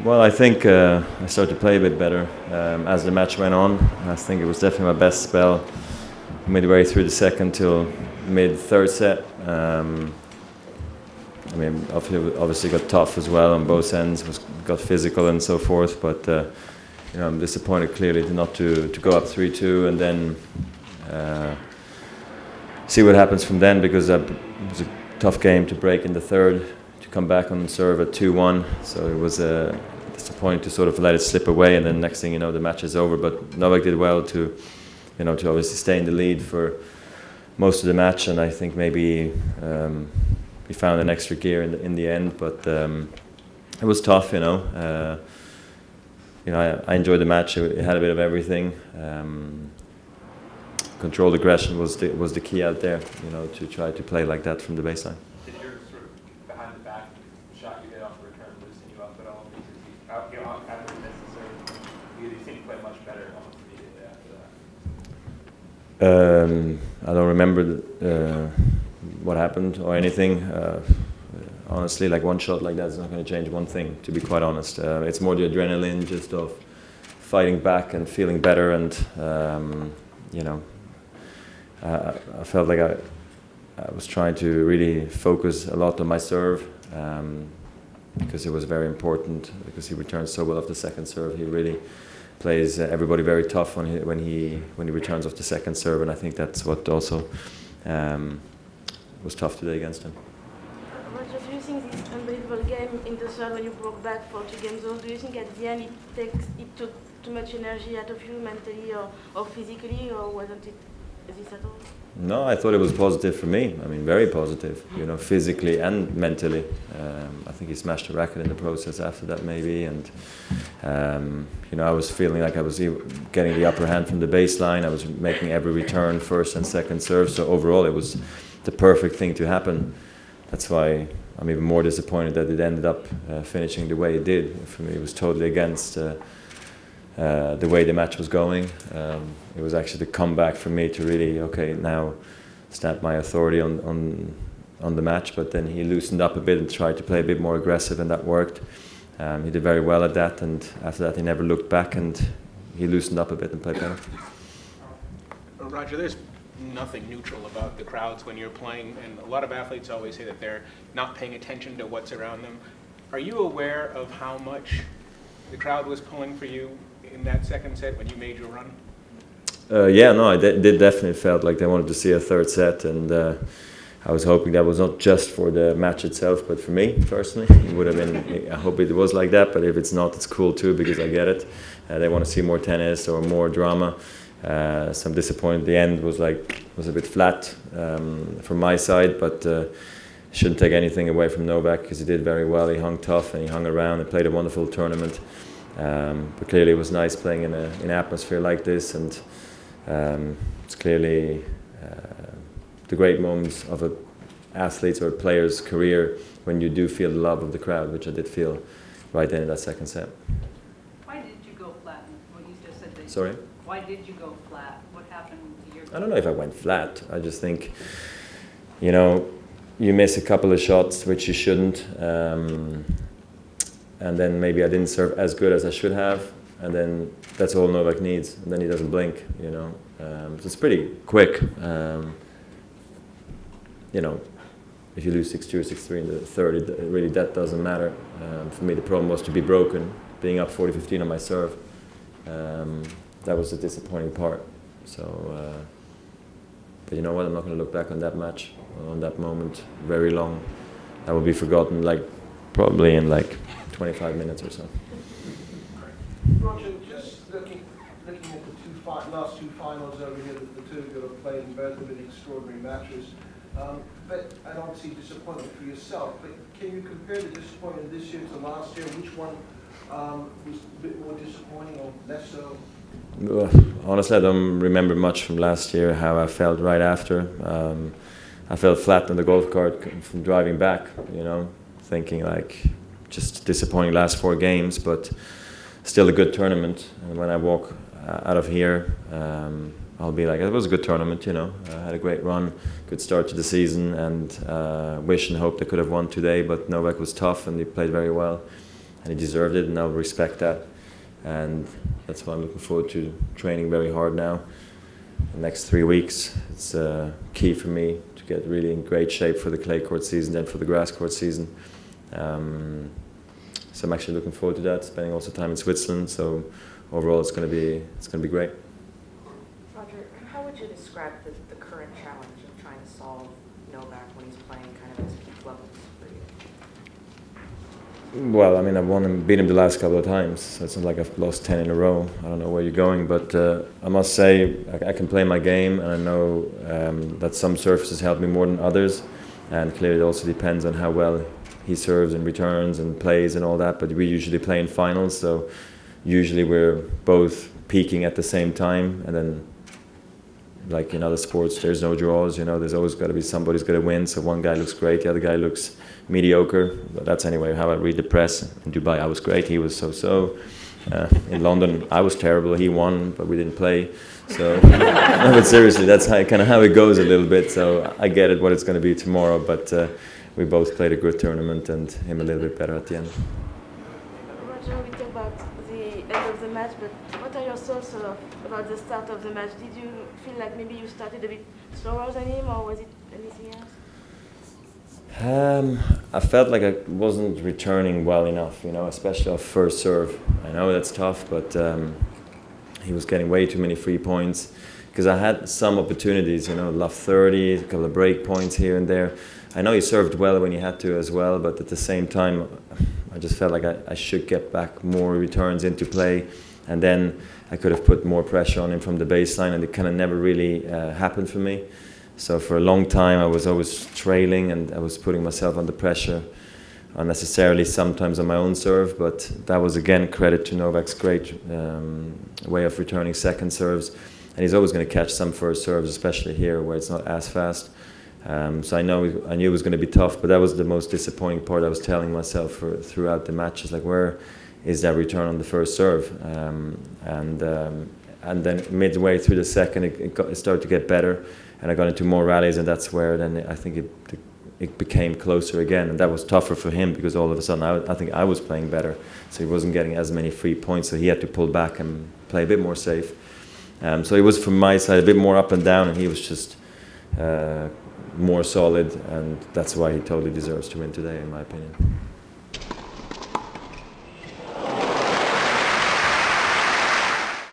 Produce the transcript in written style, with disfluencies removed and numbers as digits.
Well, I think I started to play a bit better as the match went on. I think it was definitely my best spell midway through the second till mid-third set. I mean, obviously got tough as well on both ends, got physical and so forth, but I'm disappointed clearly not to go up 3-2 and then see what happens from then, because it was a tough game to break in the third, to come back on serve at 2-1, so it was disappointing to sort of let it slip away, and then next thing you know the match is over. But Novak did well to obviously stay in the lead for most of the match, and I think maybe we found an extra gear in the end, but it was tough, I enjoyed the match. It had a bit of everything. Controlled aggression was the key out there, to try to play like that from the baseline. Did your sort of behind the back shot you hit off the return loosen you up at all? Because after the necessary, you seemed to play much better almost immediately after that. I don't remember what happened or anything. Honestly, like one shot like that is not going to change one thing, to be quite honest. It's more the adrenaline just of fighting back and feeling better, and I felt like I was trying to really focus a lot on my serve, because it was very important, because he returns so well off the second serve. He really plays everybody very tough when he returns off the second serve, and I think that's what also was tough today against him. Roger, do you think this unbelievable game in the third, when you broke back for 2 games, do you think at the end it took too much energy out of you mentally or physically, or wasn't it this at all? No, I thought it was positive for me. I mean, very positive, physically and mentally. I think he smashed the racket in the process after that, maybe. And, I was feeling like I was getting the upper hand from the baseline. I was making every return, first and second serve. So overall, it was the perfect thing to happen. That's why I'm even more disappointed that it ended up finishing the way it did. For me, it was totally against the way the match was going. It was actually the comeback for me to really, now stamp my authority on the match. But then he loosened up a bit and tried to play a bit more aggressive, and that worked. He did very well at that, and after that he never looked back, and he loosened up a bit and played better. Roger, there's nothing neutral about the crowds when you're playing, and a lot of athletes always say that they're not paying attention to what's around them. Are you aware of how much the crowd was pulling for you in that second set when you made your run? I did definitely felt like they wanted to see a third set, and I was hoping that was not just for the match itself, but for me personally. It would have been, I hope it was like that, but if it's not, it's cool too, because I get it. They want to see more tennis or more drama. So I'm disappointed. The end was a bit flat from my side, but shouldn't take anything away from Novak, because he did very well. He hung tough and he hung around and played a wonderful tournament. But clearly it was nice playing in an atmosphere like this, and it's clearly the great moments of an athlete's or a player's career when you do feel the love of the crowd, which I did feel right then in that second set. Why did you go flat? What you just said that Sorry? Why did you go flat? What happened to your... I don't know if I went flat. I just think, you miss a couple of shots which you shouldn't, and then maybe I didn't serve as good as I should have, and then that's all Novak needs, and then he doesn't blink, So it's pretty quick. If you lose 6-2 or 6-3 in the third, really that doesn't matter. For me, the problem was to be broken, being up 40-15 on my serve. That was the disappointing part. So, but you know what? I'm not going to look back on that match, on that moment, very long. That will be forgotten, probably in 25 minutes or so. Roger, just looking at the last two finals over here, the two of you have played, and both have been extraordinary matches. And obviously disappointment for yourself. But can you compare the disappointment this year to last year? Which one was a bit more disappointing or less so? Honestly, I don't remember much from last year, how I felt right after. I felt flat on the golf cart from driving back, thinking just disappointing last 4 games, but still a good tournament. And when I walk out of here, I'll be it was a good tournament, I had a great run, good start to the season, and wish and hope they could have won today, but Novak was tough and he played very well. and he deserved it, and I'll respect that. And that's why I'm looking forward to training very hard now. The next 3 weeks, it's key for me to get really in great shape for the clay court season, then for the grass court season. So I'm actually looking forward to that. Spending also time in Switzerland. So overall, it's going to be great. Roger, how would you describe the current challenge of trying to solve Novak when he's playing kind of his peak levels for you? Well, I mean, I've won and beat him the last couple of times, so it's not like I've lost 10 in a row. I don't know where you're going, but I must say I can play my game, and I know that some surfaces help me more than others, and clearly it also depends on how well he serves and returns and plays and all that, but we usually play in finals, so usually we're both peaking at the same time, and then like in other sports, there's no draws, you know, there's always got to be somebody's got to win, so one guy looks great, the other guy looks mediocre. But that's anyway how I read the press. In Dubai, I was great, he was so-so. In London, I was terrible, he won, but we didn't play. So, no, but seriously, that's kind of how it goes a little bit, so I get it what it's going to be tomorrow, but we both played a good tournament and him a little bit better at the end. Roger, we talked about the end of the match, but what are your thoughts about the start of the match? Did you feel like maybe you started a bit slower than him, or was it anything else? I felt like I wasn't returning well enough, you know, especially off first serve. I know that's tough, but he was getting way too many free points because I had some opportunities, you know, love 30, a couple of break points here and there. I know he served well when he had to as well, but at the same time, I just felt like I should get back more returns into play, and then I could have put more pressure on him from the baseline, and it kind of never really happened for me. So for a long time, I was always trailing, and I was putting myself under pressure unnecessarily, sometimes on my own serve, but that was again credit to Novak's great way of returning second serves, and he's always going to catch some first serves, especially here where it's not as fast. So I knew it was going to be tough, but that was the most disappointing part. I was telling myself throughout the matches, like, where is that return on the first serve? And then midway through the second, it started to get better, and I got into more rallies, and that's where then I think it became closer again, and that was tougher for him because all of a sudden I think I was playing better, so he wasn't getting as many free points, so he had to pull back and play a bit more safe. So it was from my side a bit more up and down, and he was just more solid, and that's why he totally deserves to win today, in my opinion.